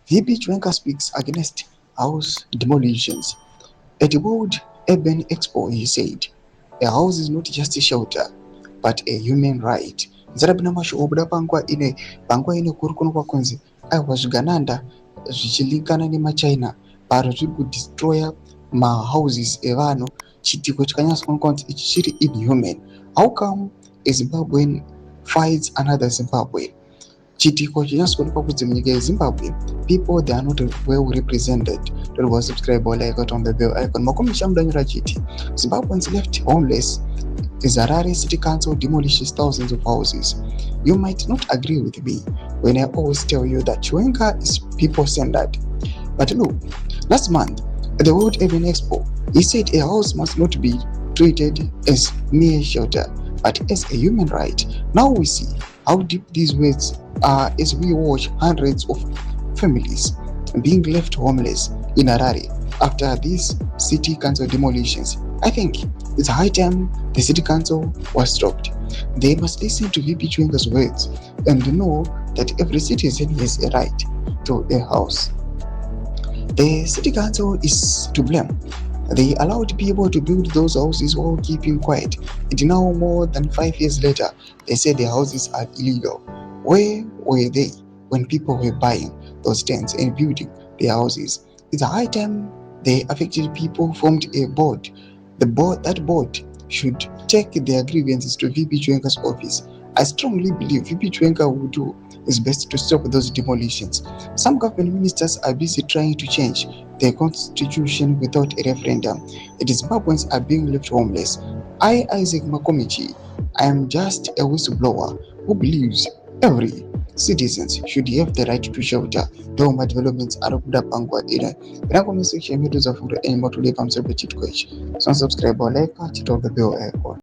VP Chiwenga speaks against house demolitions. At the World Urban Expo, he said, "A house is not just a shelter, but a human right." Zarabina masho obuda panguva ine kuri kuno kwakunzi aiwa zvigananda zvichilinkana nemaChina paro zviri kudestroya mahouses evanhu. Chitiko chakanyatsoonekwa kuti ichi chiri inhuman. How come a Zimbabwean fights another Zimbabwe? Chitiko chinyatsoonekwa kuti munyika yeZimbabwe people they are not well represented. Don't go subscribe or like it on the bell icon. Makomi Shamdanyura Chiti. Zimbabweans left homeless. Harare City Council demolishes thousands of houses. You might not agree with me when I always tell you that Chiwenga is people-centered. But look, last month at the World Urban Expo, he said a house must not be treated as mere shelter, but as a human right. Now we see how deep these words are as we watch hundreds of families being left homeless in Harare after these city council demolitions. I think it's high time the city council was stopped. They must listen to VP Chiwenga's words and know that every citizen has a right to a house. The city council is to blame. They allowed people to build those houses while keeping quiet. And now, more than 5 years later, they say the houses are illegal. Where were they when people were buying those tents and building their houses? It's a high time the affected people formed a board. That board should take their grievances to VP Chiwenga's office. I strongly believe VP Chiwenga will do his best to stop those demolitions. Some government ministers are busy trying to change the constitution without a referendum. The Zimbabweans are being left homeless. I, Isaac Makomichi, I am just a whistleblower who believes every citizen should have the right to shelter. Though my developments are good up and good in the comment section, videos of any more to live. I'm so subscribe or like, touch it on the bell icon.